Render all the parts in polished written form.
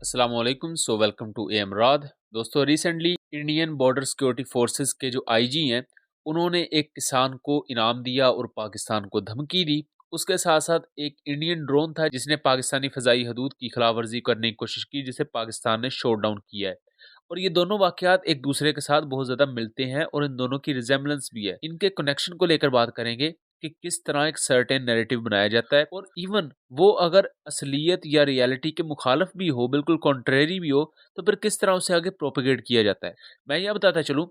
अस्सलाम वालेकुम। Welcome to एमराद। दोस्तों, recently Indian border security forces के जो आईजी हैं, उन्होंने एक किसान को इनाम दिया और पाकिस्तान को धमकी दी। उसके साथ साथ एक इंडियन ड्रोन था जिसने पाकिस्तानी फ़ज़ाई हदूद की खिलाफवर्जी करने की कोशिश की, जिसे पाकिस्तान ने शॉट डाउन किया है। और ये दोनों वाक़यात एक दूसरे के साथ बहुत ज़्यादा मिलते हैं और इन दोनों की रिजेम्बलेंस भी है। इनके कनेक्शन को लेकर बात करेंगे कि किस तरह एक सर्टेन नैरेटिव बनाया जाता है, और इवन वो अगर असलियत या रियलिटी के मुखालिफ भी हो, बिल्कुल कॉन्ट्रेरी भी हो, तो फिर किस तरह उसे आगे प्रोपेगेट किया जाता है। मैं यह बताता चलूँ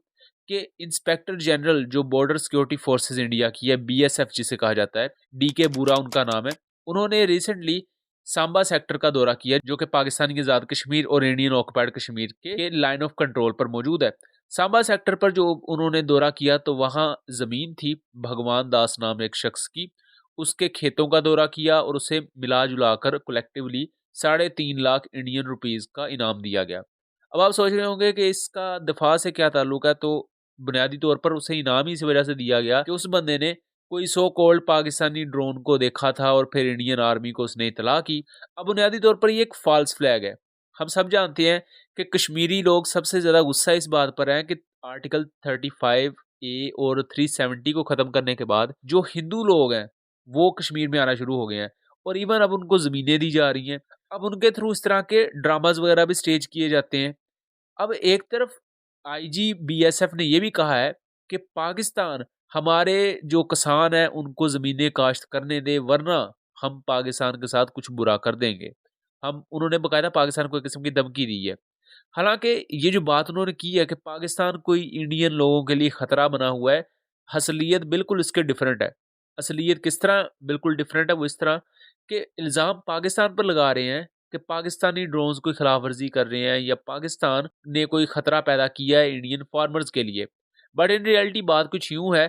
कि इंस्पेक्टर जनरल जो बॉर्डर सिक्योरिटी फोर्सेस इंडिया की है, बीएसएफ जिसे कहा जाता है, डीके बूरा उनका नाम है, उन्होंने रिसेंटली सांबा सेक्टर का दौरा किया, जो कि पाकिस्तानी आज़ाद कश्मीर और इंडियन ऑक्युपाइड कश्मीर के लाइन ऑफ कंट्रोल पर मौजूद है। सांबा सेक्टर पर जो उन्होंने दौरा किया, तो वहाँ ज़मीन थी भगवान दास नाम एक शख्स की। उसके खेतों का दौरा किया और उसे मिला-जुला कर कलेक्टिवली 3.5 लाख इंडियन रुपीस का इनाम दिया गया। अब आप सोच रहे होंगे कि इसका दफ़ा से क्या ताल्लुक है, तो बुनियादी तौर पर उसे इनाम ही इस वजह से दिया गया कि उस बंदे ने कोई सो कॉल्ड पाकिस्तानी ड्रोन को देखा था और फिर इंडियन आर्मी को उसने इत्तला की। अब बुनियादी तौर पर ये एक फ़ॉल्स फ्लैग है। हम सब जानते हैं कि कश्मीरी लोग सबसे ज़्यादा गुस्सा इस बात पर हैं कि आर्टिकल 35 ए और 370 को ख़त्म करने के बाद जो हिंदू लोग हैं, वो कश्मीर में आना शुरू हो गए हैं और इवन अब उनको ज़मीनें दी जा रही हैं। अब उनके थ्रू इस तरह के ड्रामाज़ वगैरह भी स्टेज किए जाते हैं। अब एक तरफ आईजी बीएसएफ ने ये भी कहा है कि पाकिस्तान हमारे जो किसान हैं उनको ज़मीनें काश्त करने दे, वरना हम पाकिस्तान के साथ कुछ बुरा कर देंगे। हम उन्होंने बाकायदा पाकिस्तान को एक किस्म की धमकी दी है। हालाँकि ये जो बात उन्होंने की है कि पाकिस्तान कोई इंडियन लोगों के लिए खतरा बना हुआ है, असलियत बिल्कुल इसके डिफरेंट है। असलियत किस तरह बिल्कुल डिफरेंट है, वो इस तरह कि इल्ज़ाम पाकिस्तान पर लगा रहे हैं कि पाकिस्तानी ड्रोन्स कोई खिलाफवर्जी कर रहे हैं या पाकिस्तान ने कोई खतरा पैदा किया है इंडियन फार्मर्स के लिए। बट इन रियलिटी बात कुछ यूँ है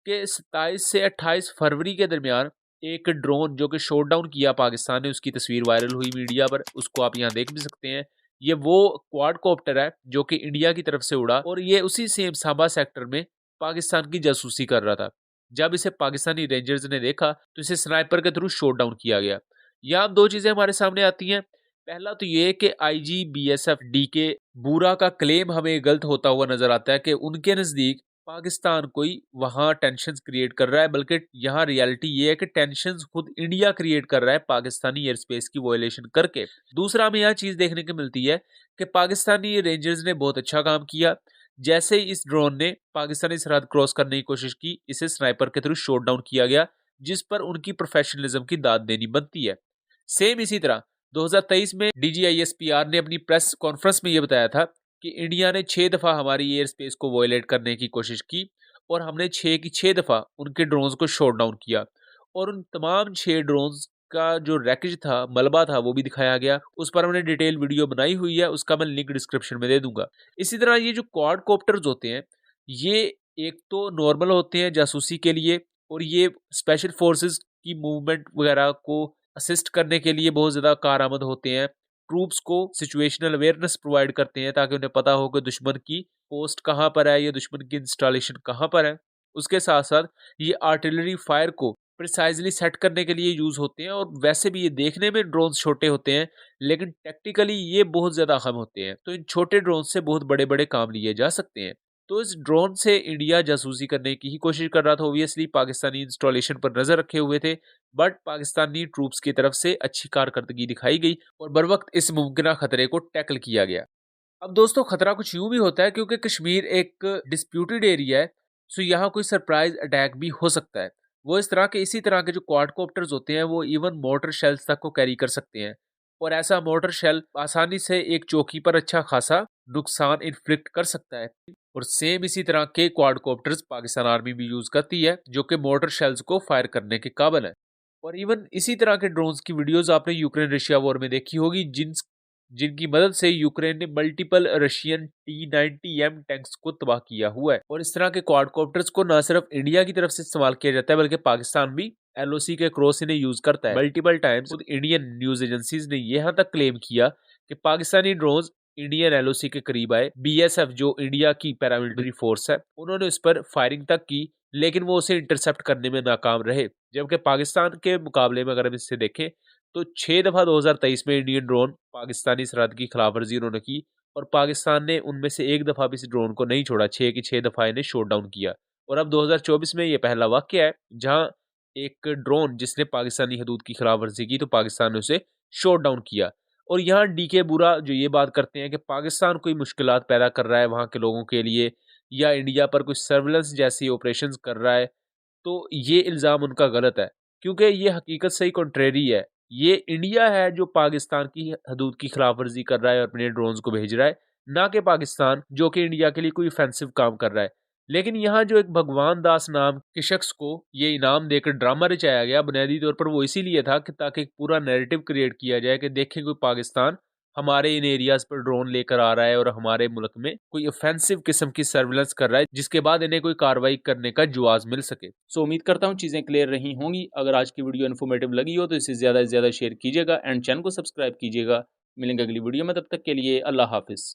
कि 27 से 28 फरवरी के दरमियान एक ड्रोन जो कि शॉट डाउन किया पाकिस्तान ने, उसकी तस्वीर वायरल हुई मीडिया पर, उसको आप यहाँ देख भी सकते हैं। ये वो क्वाडकॉप्टर है जो कि इंडिया की तरफ से उड़ा और ये उसी सेम सांबा सेक्टर में पाकिस्तान की जासूसी कर रहा था। जब इसे पाकिस्तानी रेंजर्स ने देखा तो इसे स्नाइपर के थ्रू शॉट डाउन किया गया। यहाँ 2 चीज़ें हमारे सामने आती हैं। पहला तो ये कि आईजी बीएसएफ डीके बूरा का क्लेम हमें गलत होता हुआ नज़र आता है कि उनके नज़दीक पाकिस्तान कोई वहाँ टेंशन्स क्रिएट कर रहा है, बल्कि यहाँ रियलिटी ये है कि टेंशन्स खुद इंडिया क्रिएट कर रहा है पाकिस्तानी एयर स्पेस की वायलेशन करके। दूसरा हमें यह चीज़ देखने को मिलती है कि पाकिस्तानी रेंजर्स ने बहुत अच्छा काम किया। जैसे ही इस ड्रोन ने पाकिस्तानी सरहद क्रॉस करने की कोशिश की, इसे स्नाइपर के थ्रू शॉट डाउन किया गया, जिस पर उनकी प्रोफेशनलिज्म की दाद देनी बनती है। सेम इसी तरह 2023 में डीजीआईएसपीआर ने अपनी प्रेस कॉन्फ्रेंस में यह बताया था कि इंडिया ने 6 दफ़ा हमारी एयर स्पेस को वायलेट करने की कोशिश की और हमने 6 की 6 दफ़ा उनके ड्रोन्स को शॉट डाउन किया, और उन तमाम 6 ड्रोन्स का जो रैकेज था, मलबा था, वो भी दिखाया गया। उस पर हमने डिटेल वीडियो बनाई हुई है, उसका मैं लिंक डिस्क्रिप्शन में दे दूंगा। इसी तरह ये जो क्वाडकॉप्टर्स होते हैं, ये एक तो नॉर्मल होते हैं जासूसी के लिए, और ये स्पेशल फोर्सेस की मूवमेंट वगैरह को असिस्ट करने के लिए बहुत ज़्यादा कारआमद होते हैं। ट्रूप्स को सिचुएशनल अवेयरनेस प्रोवाइड करते हैं ताकि उन्हें पता हो कि दुश्मन की पोस्ट कहाँ पर है या दुश्मन की इंस्टॉलेशन कहाँ पर है। उसके साथ साथ ये आर्टिलरी फायर को प्रिसाइजली सेट करने के लिए यूज़ होते हैं, और वैसे भी ये देखने में ड्रोन्स छोटे होते हैं, लेकिन टैक्टिकली ये बहुत ज़्यादा अहम होते हैं। तो इन छोटे ड्रोन से बहुत बड़े बड़े काम लिए जा सकते हैं। तो इस ड्रोन से इंडिया जासूसी करने की ही कोशिश कर रहा था, ऑब्वियसली पाकिस्तानी इंस्टॉलेशन पर नज़र रखे हुए थे, बट पाकिस्तानी ट्रूप्स की तरफ से अच्छी कारकर्दगी दिखाई गई और बर वक्त इस मुमकिन खतरे को टैकल किया गया। अब दोस्तों, खतरा कुछ यूं भी होता है क्योंकि कश्मीर एक डिस्प्यूटेड एरिया है, सो यहाँ कोई सरप्राइज अटैक भी हो सकता है। वो इस तरह के इसी तरह के जो क्वाडकॉप्टर्स होते हैं, वो इवन मोटर शेल्स तक को कैरी कर सकते हैं, और ऐसा मोटर शेल आसानी से एक चौकी पर अच्छा खासा नुकसान इन्फ्लिक्ट कर सकता है। और सेम इसी तरह के क्वाडकॉप्टर्स पाकिस्तान आर्मी भी यूज करती है, जो कि मोटर शेल्स को फायर करने के काबिल है। और इवन इसी तरह के ड्रोन्स की वीडियोस आपने यूक्रेन रशिया वॉर में देखी होगी, जिनकी मदद से यूक्रेन ने मल्टीपल रशियन T-90M टैंक्स को तबाह किया हुआ है। और इस तरह के क्वाडकॉप्टर्स को न सिर्फ इंडिया की तरफ से इस्तेमाल किया जाता है, बल्कि पाकिस्तान भी एलओसी के क्रॉस इन्हें यूज करता है multiple times. Indian news agencies ने यहाँ तक क्लेम किया कि पाकिस्तानी ड्रोन्स इंडियन एलओसी के करीब आए। बीएसएफ जो इंडिया की पैरामिलिट्री फोर्स है, उन्होंने उस पर फायरिंग तक की, लेकिन वो उसे इंटरसेप्ट करने में नाकाम रहे। जबकि पाकिस्तान के मुकाबले में अगर हम इससे देखें तो 6 दफ़ा 2023 में इंडियन ड्रोन पाकिस्तानी सरहद की खिलाफवर्जी उन्होंने की और पाकिस्तान ने उनमें से एक दफ़ा भी इस ड्रोन को नहीं छोड़ा। 6 की 6 दफ़ा इन्हें शूट डाउन किया और अब 2024 में ये पहला वाक़या है जहाँ एक ड्रोन जिसने पाकिस्तानी हदूद की खिलाफवर्जी की तो पाकिस्तान ने उसे शूट डाउन किया। और यहाँ डीके बुरा जो ये बात करते हैं कि पाकिस्तान कोई मुश्किलात पैदा कर रहा है वहाँ के लोगों के लिए या इंडिया पर कुछ सर्विलेंस जैसी ऑपरेशंस कर रहा है, तो ये इल्ज़ाम उनका गलत है क्योंकि ये हकीकत से ही कॉन्ट्रेरी है। ये इंडिया है जो पाकिस्तान की हदूद की खिलाफवर्जी कर रहा है और अपने ड्रोन्स को भेज रहा है, ना कि पाकिस्तान जो कि इंडिया के लिए कोई ऑफेंसिव काम कर रहा है। लेकिन यहाँ जो एक भगवान दास नाम के शख्स को ये इनाम देकर ड्रामा रचाया गया, बुनियादी तौर पर वो इसीलिए था कि ताकि एक पूरा नैरेटिव क्रिएट किया जाए कि देखें कोई पाकिस्तान हमारे इन एरियाज़ पर ड्रोन लेकर आ रहा है और हमारे मुल्क में कोई ऑफेंसिव किस्म की सर्विलेंस कर रहा है, जिसके बाद इन्हें कोई कार्रवाई करने का जवाज़ मिल सके। सो उम्मीद करता हूँ चीज़ें क्लियर रही होंगी। अगर आज की वीडियो इन्फॉर्मेटिव लगी हो तो इसे ज़्यादा से ज़्यादा शेयर कीजिएगा एंड चैनल को सब्सक्राइब कीजिएगा। मिलेंगे अगली वीडियो में, तब तक के लिए अल्लाह हाफ़िज़।